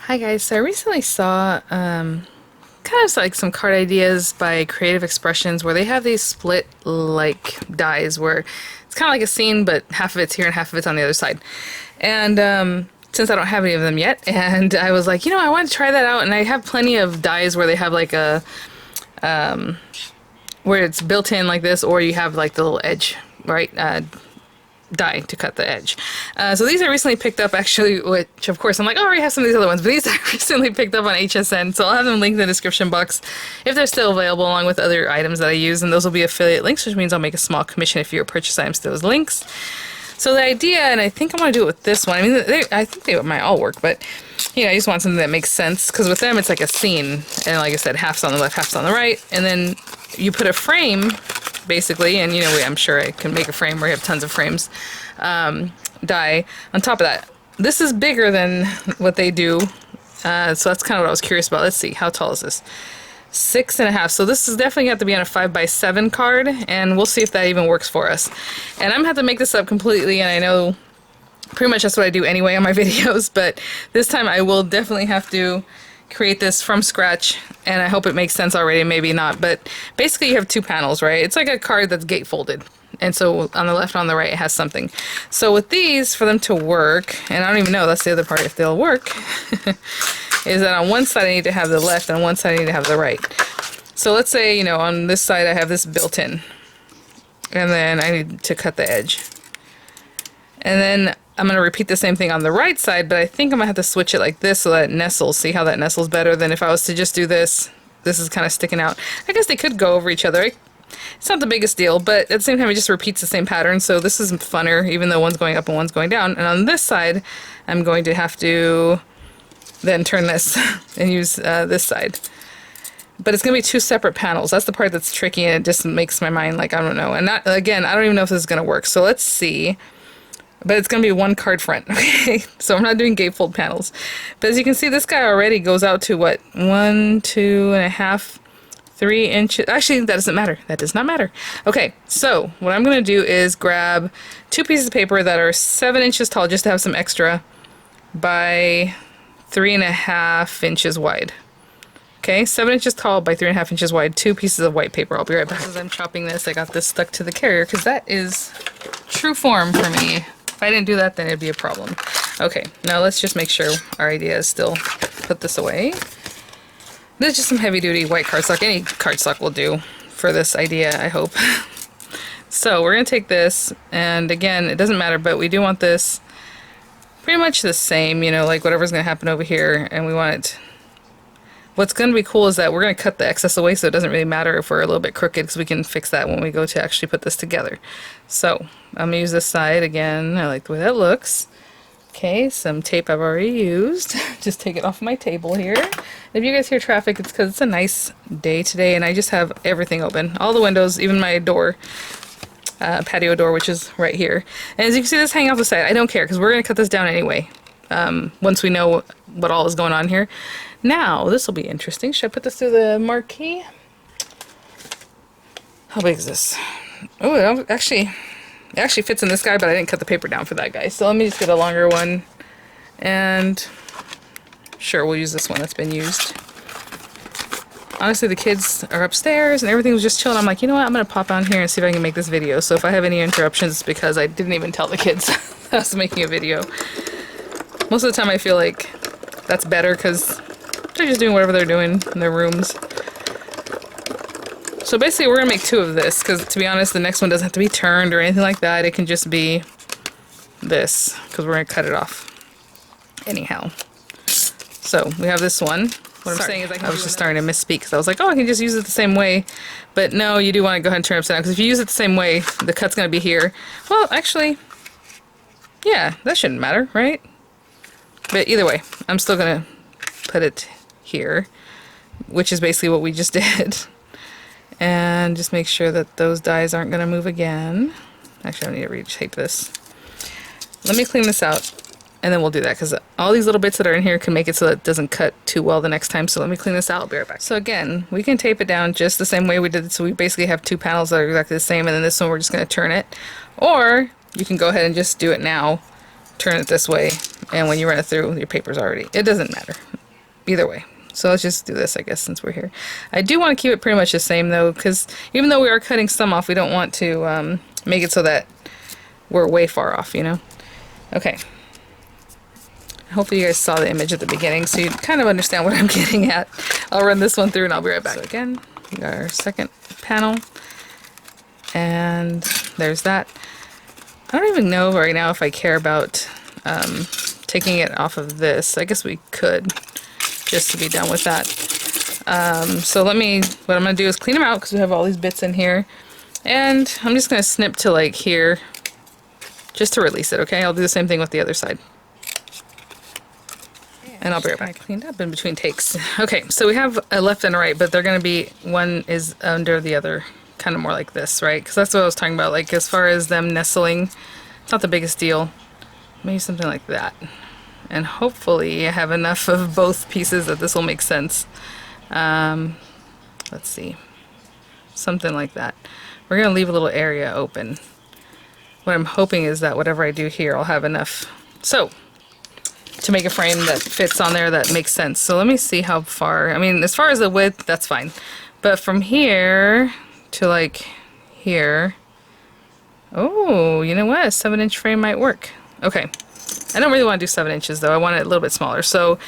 Hi guys, so I recently saw kind of like some card ideas by Creative Expressions where they have these split like dies where it's kind of like a scene but half of it's here and half of it's on the other side. And since I don't have any of them yet, and I was like, I want to try that out, and I have plenty of dies where they have like a where it's built in like this, or you have like the little edge, right? Die to cut the edge. So these I recently picked up actually, which of course I'm like, oh, I already have some of these other ones, but these I recently picked up on HSN, so I'll have them linked in the description box if they're still available, along with other items that I use, and those will be affiliate links, which means I'll make a small commission if you purchase items to those links. So the idea, and I think I'm going to do it with this one, I mean, I think they might all work, but I just want something that makes sense, because with them it's like a scene, and like I said, half's on the left, half's on the right, and then you put a frame basically, and I'm sure I can make a frame where you have tons of frames, die on top of that. This is bigger than what they do, so that's kind of what I was curious about. Let's see, how tall is this? 6.5. So this is definitely going to have to be on a 5x7 card, and we'll see if that even works for us. And I'm going to have to make this up completely, and I know pretty much that's what I do anyway on my videos, but this time I will definitely have to create this from scratch, and I hope it makes sense already, maybe not, but basically you have two panels, right? It's like a card that's gatefolded, and so on the left and on the right it has something. So with these, for them to work, and I don't even know, that's the other part, if they'll work, is that on one side I need to have the left, and on one side I need to have the right. So let's say, on this side I have this built in, and then I need to cut the edge. And then I'm going to repeat the same thing on the right side, but I think I'm going to have to switch it like this so that it nestles. See how that nestles better than if I was to just do this. This is kind of sticking out. I guess they could go over each other. It's not the biggest deal, but at the same time it just repeats the same pattern, so this is funner, even though one's going up and one's going down. And on this side, I'm going to have to then turn this and use this side. But it's going to be two separate panels. That's the part that's tricky, and it just makes my mind like, I don't know. And again, I don't even know if this is going to work, so let's see. But it's going to be one card front, okay? So I'm not doing gatefold panels. But as you can see, this guy already goes out to, what, 1, 2.5, 3 inches. Actually, that doesn't matter. That does not matter. Okay, so what I'm going to do is grab 2 pieces of paper that are 7 inches tall, just to have some extra, by 3.5 inches wide. Okay, 7 inches tall by 3.5 inches wide, 2 pieces of white paper. I'll be right back. As I'm chopping this, I got this stuck to the carrier, because that is true form for me. If I didn't do that, then it'd be a problem. Okay, now let's just make sure our idea is still put this away. This is just some heavy-duty white cardstock. Any cardstock will do for this idea, I hope. So we're going to take this, and again, it doesn't matter, but we do want this pretty much the same, like whatever's going to happen over here, and we want it... What's going to be cool is that we're going to cut the excess away, so it doesn't really matter if we're a little bit crooked, because we can fix that when we go to actually put this together. So I'm going to use this side again. I like the way that looks. Okay, some tape I've already used. Just take it off my table here. If you guys hear traffic, it's because it's a nice day today, and I just have everything open. All the windows, even my door, patio door, which is right here. And as you can see, this hanging off the side. I don't care, because we're going to cut this down anyway, once we know what all is going on here. Now, this will be interesting. Should I put this through the marquee? How big is this? Oh, it actually fits in this guy, but I didn't cut the paper down for that guy. So let me just get a longer one. And sure, we'll use this one that's been used. Honestly, the kids are upstairs and everything was just chilling. I'm like, you know what? I'm going to pop on here and see if I can make this video. So if I have any interruptions, it's because I didn't even tell the kids that I was making a video. Most of the time I feel like that's better because they're just doing whatever they're doing in their rooms. So basically we're going to make 2 of this, because to be honest, the next one doesn't have to be turned or anything like that. It can just be this, because we're going to cut it off anyhow. So we have this one. What I'm saying is I was just starting to misspeak, because I was like, oh, I can just use it the same way. But no, you do want to go ahead and turn it upside down, because if you use it the same way, the cut's going to be here. Well, actually, yeah, that shouldn't matter, right? But either way, I'm still going to put it here, which is basically what we just did. And just make sure that those dies aren't going to move again. Actually, I need to retape this. Let me clean this out, and then we'll do that, because all these little bits that are in here can make it so that it doesn't cut too well the next time. So let me clean this out. I'll be right back. So again, we can tape it down just the same way we did it. So we basically have 2 panels that are exactly the same, and then this one we're just going to turn it. Or you can go ahead and just do it now, turn it this way, And when you run it through, your paper's already, it doesn't matter. Either way. So let's just do this, I guess, since we're here. I do want to keep it pretty much the same, though, because even though we are cutting some off, we don't want to make it so that we're way far off, you know? Okay. Hopefully you guys saw the image at the beginning, so you kind of understand what I'm getting at. I'll run this one through, and I'll be right back. So again, we got our second panel. And there's that. I don't even know right now if I care about taking it off of this. I guess we could, just to be done with that. So what I'm going to do is clean them out because we have all these bits in here. And I'm just going to snip to like here just to release it, okay? I'll do the same thing with the other side. And I'll be right back. Cleaned up in between takes. Okay, so we have a left and a right, but they're going to be, one is under the other, kind of more like this, right? Because that's what I was talking about, like as far as them nestling, it's not the biggest deal. Maybe something like that. And hopefully I have enough of both pieces that this will make sense. Let's see. Something like that. We're going to leave a little area open. What I'm hoping is that whatever I do here, I'll have enough. So, to make a frame that fits on there that makes sense. So let me see how far, I mean, as far as the width, that's fine. But from here to like here, oh, you know what? A 7-inch frame might work. Okay. I don't really want to do 7 inches though. I want it a little bit smaller. So,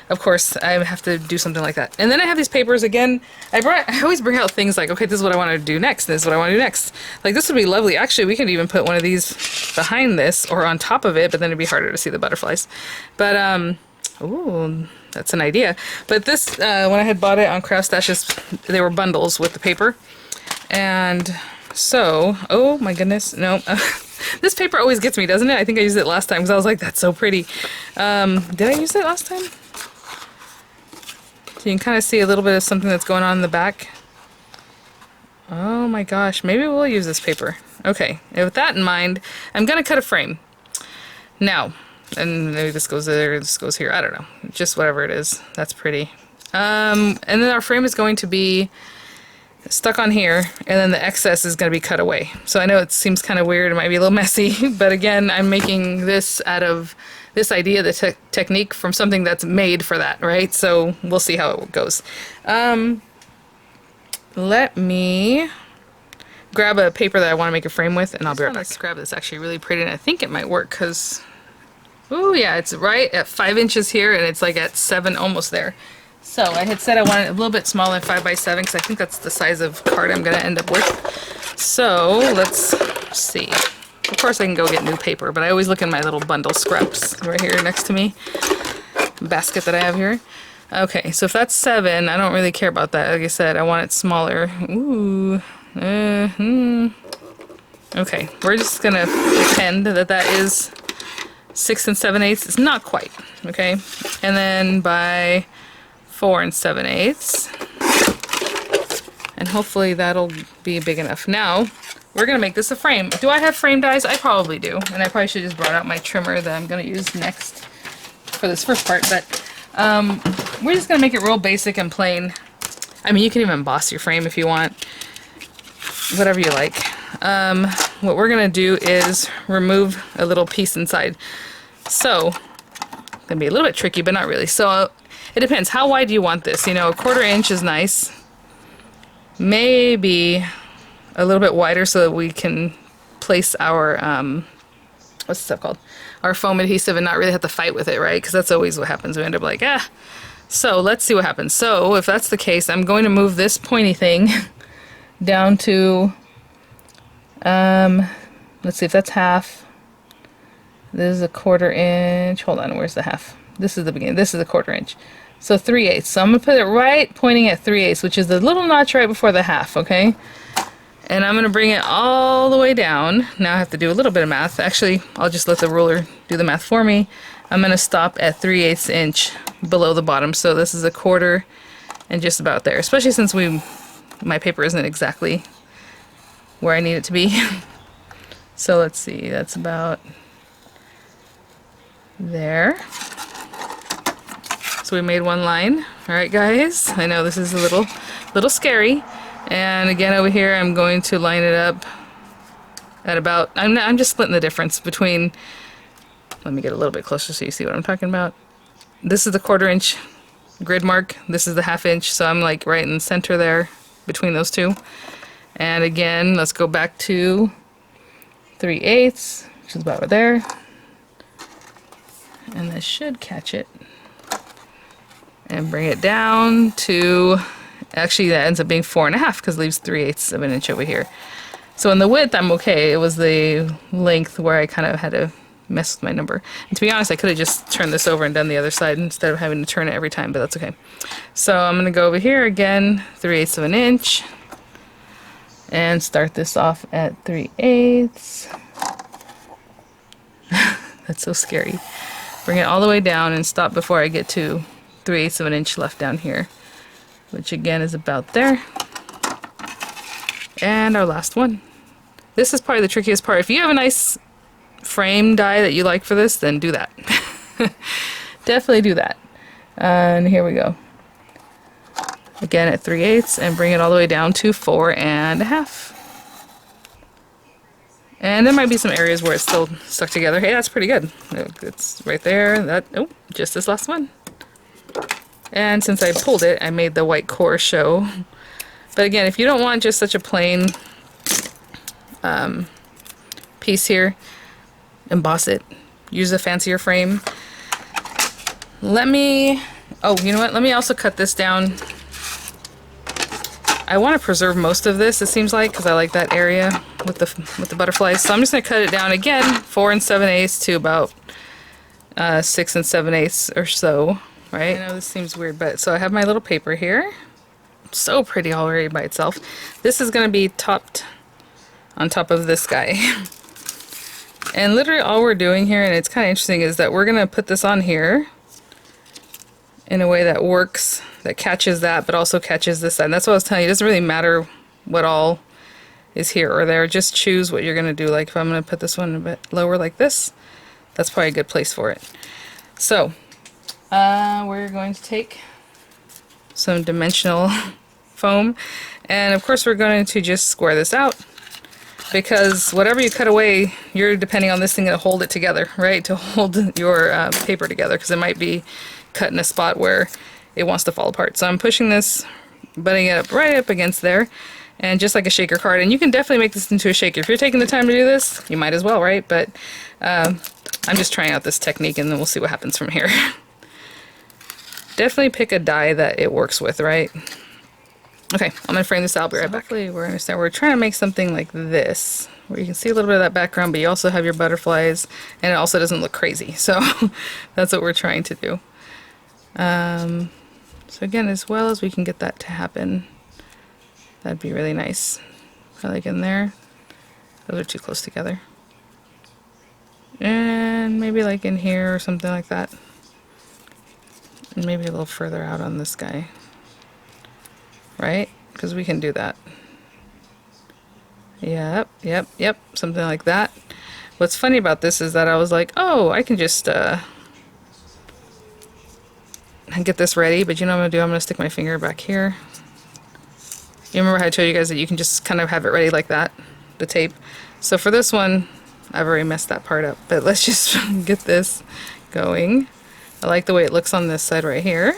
of course, I have to do something like that. And then I have these papers again. I always bring out things like, okay, this is what I want to do next. This is what I want to do next. Like, this would be lovely. Actually, we could even put one of these behind this or on top of it, but then it'd be harder to see the butterflies. But, ooh, that's an idea. But this, when I had bought it on Craft Stashes, they were bundles with the paper. And so, oh my goodness, no. This paper always gets me, doesn't it? I think I used it last time because I was like, that's so pretty. Did I use it last time? So you can kind of see a little bit of something that's going on in the back. Oh my gosh, maybe we'll use this paper. Okay, and with that in mind, I'm going to cut a frame. Now, and maybe this goes there, this goes here, I don't know. Just whatever it is, that's pretty. And then our frame is going to be stuck on here, and then the excess is going to be cut away. So I know it seems kind of weird, it might be a little messy, but again, I'm making this out of this idea, the technique from something that's made for that, right? So we'll see how it goes. Let me grab a paper that I want to make a frame with, and I'll be right back. Let's grab this actually really pretty, and I think it might work because, oh yeah, it's right at 5 inches here, and it's like at 7, almost there. So I had said I wanted a little bit smaller, 5x7, because I think that's the size of card I'm going to end up with. So let's see. Of course I can go get new paper, but I always look in my little bundle scraps right here next to me. Basket that I have here. Okay, so if that's 7, I don't really care about that. Like I said, I want it smaller. Ooh. Okay, we're just going to pretend that that is 6 7/8. It's not quite, okay? And then by 4 7/8, and hopefully that'll be big enough. Now we're gonna make this a frame. Do I have frame dies? I probably do, and I probably should just brought out my trimmer that I'm gonna use next for this first part. But we're just gonna make it real basic and plain. I mean, you can even emboss your frame if you want, whatever you like. What we're gonna do is remove a little piece inside. So it's gonna be a little bit tricky, but not really. So it depends. How wide do you want this? You know, 1/4 inch is nice. Maybe a little bit wider so that we can place our, what's the stuff called? Our foam adhesive and not really have to fight with it, right? Because that's always what happens. We end up like, ah. So let's see what happens. So if that's the case, I'm going to move this pointy thing down to, let's see if that's half. This is a 1/4 inch. Hold on, where's the half? This is the beginning. This is a 1/4 inch. So 3/8. So I'm going to put it right pointing at 3/8, which is the little notch right before the half, okay? And I'm going to bring it all the way down. Now I have to do a little bit of math. Actually, I'll just let the ruler do the math for me. I'm going to stop at 3/8 inch below the bottom. So this is a 1/4 and just about there. Especially since my paper isn't exactly where I need it to be. So let's see. That's about there. So we made one line. Alright guys, I know this is a little scary. And again over here I'm going to line it up at about, I'm just splitting the difference between let me get a little bit closer so you see what I'm talking about. This is the 1/4 inch grid mark. This is the 1/2 inch. So I'm like right in the center there between those two. And again, let's go back to 3/8, which is about right there. And this should catch it. And bring it down to, actually that ends up being 4.5 because it leaves 3/8 of an inch over here. So in the width, I'm okay. It was the length where I kind of had to mess with my number. And to be honest, I could have just turned this over and done the other side instead of having to turn it every time, but that's okay. So I'm gonna go over here again, 3/8 of an inch, and start this off at 3/8. That's so scary. Bring it all the way down and stop before I get to 3/8 of an inch left down here, which again is about there. And our last one. This is probably the trickiest part. If you have a nice frame die that you like for this, then do that. Definitely do that. And here we go. Again at 3/8 and bring it all the way down to 4.5. And there might be some areas where it's still stuck together. Hey, that's pretty good. It's right there. That, oh, just this last one. And since I pulled it, I made the white core show. But again, if you don't want just such a plain piece here, emboss it. Use a fancier frame. Let me, oh, you know what? Let me also cut this down. I want to preserve most of this, it seems like, because I like that area with the butterflies. So I'm just going to cut it down again, 4 7/8 to about 6 7/8 or so, right? I know this seems weird, but so I have my little paper here. So pretty already by itself. This is going to be topped on top of this guy. And literally all we're doing here, and it's kind of interesting, is that we're going to put this on here in a way that works, that catches that, but also catches this side. And that's what I was telling you. It doesn't really matter what all is here or there. Just choose what you're going to do. Like if I'm going to put this one a bit lower like this, that's probably a good place for it. So we're going to take some dimensional foam, and of course we're going to just square this out, because whatever you cut away, you're depending on this thing to hold it together, right? To hold your paper together, because it might be cut in a spot where it wants to fall apart. So I'm pushing this, butting it up right up against there, and just like a shaker card. And you can definitely make this into a shaker. If you're taking the time to do this, you might as well, right? But I'm just trying out this technique, and then we'll see what happens from here. Definitely pick a die that it works with, right? Okay, I'm gonna frame this out. I'll be right back. We're trying to make something like this, where you can see a little bit of that background, but you also have your butterflies, and it also doesn't look crazy. So that's what we're trying to do. So again, as well as we can get that to happen, that'd be really nice. I like in there. Those are too close together. And maybe like in here or something like that. And maybe a little further out on this guy. Right? Because we can do that. Yep, yep, yep. Something like that. What's funny about this is that I was like, oh, I can just get this ready, but you know what I'm going to do? I'm going to stick my finger back here. You remember how I told you guys that you can just kind of have it ready like that, the tape. So for this one, I've already messed that part up, but let's just get this going. I like the way it looks on this side right here.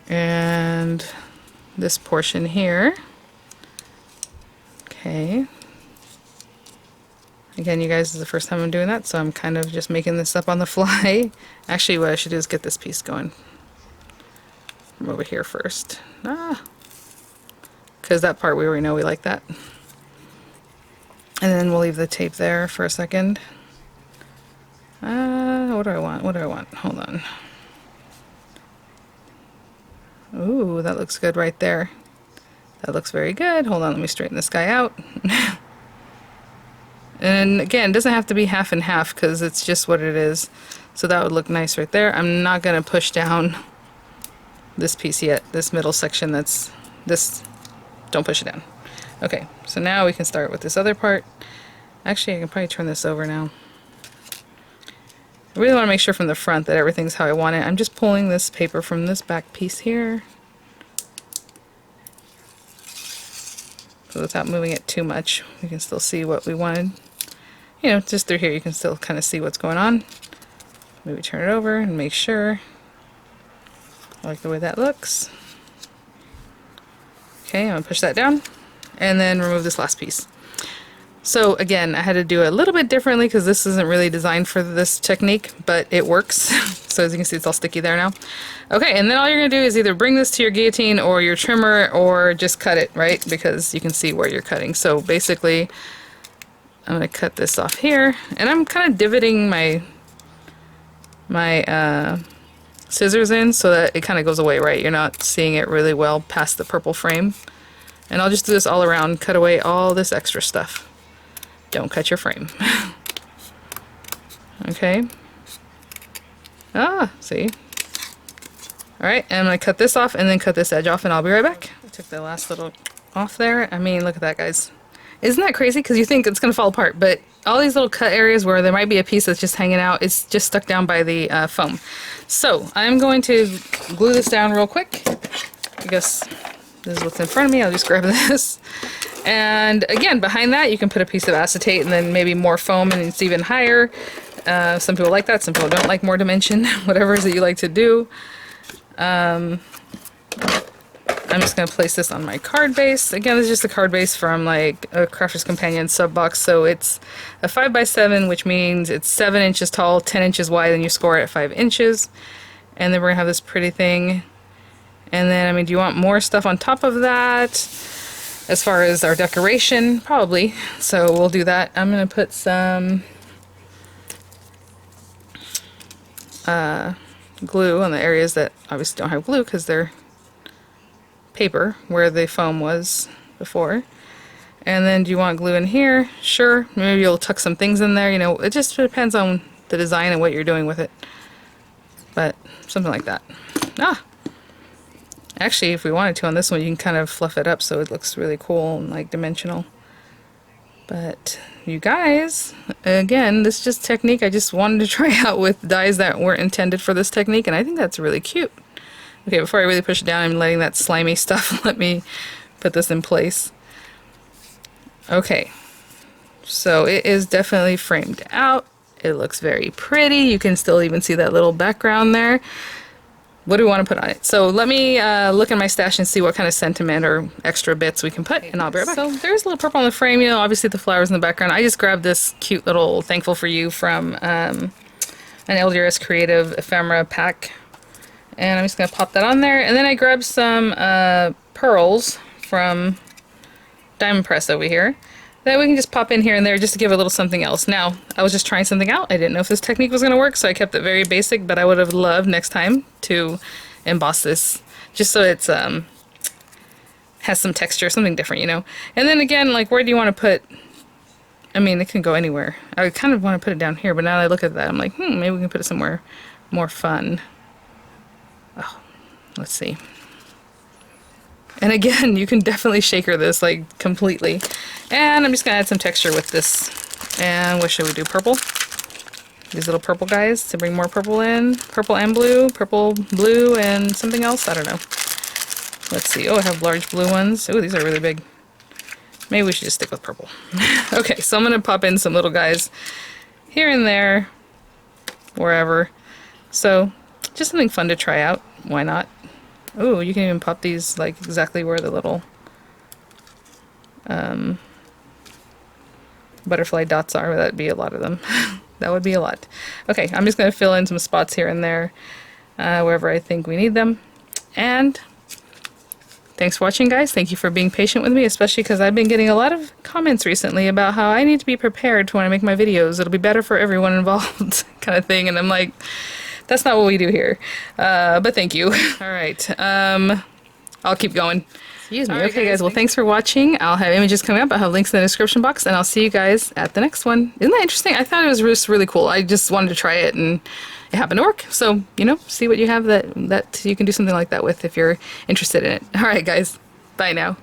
And this portion here. Okay. Again, you guys, this is the first time I'm doing that, so I'm kind of just making this up on the fly. Actually, what I should do is get this piece going from over here first. Because that part we already know we like that. And then we'll leave the tape there for a second. What do I want? What do I want? Hold on. Ooh, that looks good right there. That looks very good. Hold on, let me straighten this guy out. And again, it doesn't have to be half and half because it's just what it is. So that would look nice right there. I'm not going to push down this piece yet. This middle section that's this, don't push it down. Okay, so now we can start with this other part. Actually, I can probably turn this over now. I really want to make sure from the front that everything's how I want it. I'm just pulling this paper from this back piece here. So without moving it too much, we can still see what we wanted. you know, just through here you can still kind of see what's going on. Maybe turn it over and make sure. I like the way that looks. Okay, I'm gonna push that down and then remove this last piece. So again, I had to do it a little bit differently because this isn't really designed for this technique, but it works. So as you can see, it's all sticky there now. Okay, and then all you're gonna do is either bring this to your guillotine or your trimmer or just cut it, right? Because you can see where you're cutting. So basically, I'm gonna cut this off here, and I'm kind of divoting my scissors in so that it kind of goes away, right? You're not seeing it really well past the purple frame. And I'll just do this all around, cut away all this extra stuff. Don't cut your frame. Okay. Ah, see? Alright, and I'm going to cut this off and then cut this edge off and I'll be right back. I took the last little off there. I mean, look at that, guys. Isn't that crazy? Because you think it's going to fall apart, but all these little cut areas where there might be a piece that's just hanging out, it's just stuck down by the foam. So, I'm going to glue this down real quick. I guess this is what's in front of me. I'll just grab this. And again, behind that you can put a piece of acetate and then maybe more foam and it's even higher. Some people like that, some people don't like more dimension, whatever it is that you like to do. I'm just going to place this on my card base. Again, this is just a card base from like a Crafter's Companion sub box. So it's a 5x7, which means it's 7 inches tall, 10 inches wide, and you score it at 5 inches. And then we're going to have this pretty thing. And then, I mean, do you want more stuff on top of that? As far as our decoration, probably. So we'll do that. I'm going to put some glue on the areas that obviously don't have glue because they're paper where the foam was before. And then do you want glue in here? Sure. Maybe you'll tuck some things in there. You know, it just depends on the design and what you're doing with it. But something like that. Ah! Actually, if we wanted to on this one, you can kind of fluff it up so it looks really cool and like dimensional. But you guys, again, this is just technique I just wanted to try out with dies that weren't intended for this technique, and I think that's really cute. Okay, before I really push it down, I'm letting that slimy stuff let me put this in place. Okay, so it is definitely framed out. It looks very pretty. You can still even see that little background there. What do we want to put on it? So let me look in my stash and see what kind of sentiment or extra bits we can put, and I'll be right back. So there's a little purple on the frame, you know, obviously the flowers in the background. I just grabbed this cute little Thankful for You from an LDRS Creative ephemera pack. And I'm just going to pop that on there. And then I grabbed some pearls from Diamond Press over here that we can just pop in here and there just to give it a little something else. Now, I was just trying something out. I didn't know if this technique was going to work, so I kept it very basic, but I would have loved next time to emboss this just so it's has some texture, something different, you know. And then again, like, where do you want to put, I mean, it can go anywhere. I kind of want to put it down here, but now that I look at that, I'm like, maybe we can put it somewhere more fun. Oh, let's see. And again, you can definitely shaker this like completely. And I'm just gonna add some texture with this. And what should we do? Purple? These little purple guys to bring more purple in. Purple and blue. Purple, blue, and something else. I don't know. Let's see. Oh, I have large blue ones. Oh, these are really big. Maybe we should just stick with purple. Okay, so I'm gonna pop in some little guys here and there, wherever. So just something fun to try out. Why not? Oh, you can even pop these like exactly where the little butterfly dots are. That'd be a lot of them. That would be a lot. Okay, I'm just going to fill in some spots here and there wherever I think we need them. And thanks for watching, guys. Thank you for being patient with me, especially because I've been getting a lot of comments recently about how I need to be prepared when I make my videos. It'll be better for everyone involved kind of thing. And I'm like, that's not what we do here. But thank you. All right. I'll keep going. Excuse me. Okay, guys. Well, thanks for watching. I'll have images coming up. I'll have links in the description box, and I'll see you guys at the next one. Isn't that interesting? I thought it was just really cool. I just wanted to try it, and it happened to work. So, you know, see what you have that you can do something like that with if you're interested in it. All right, guys. Bye now.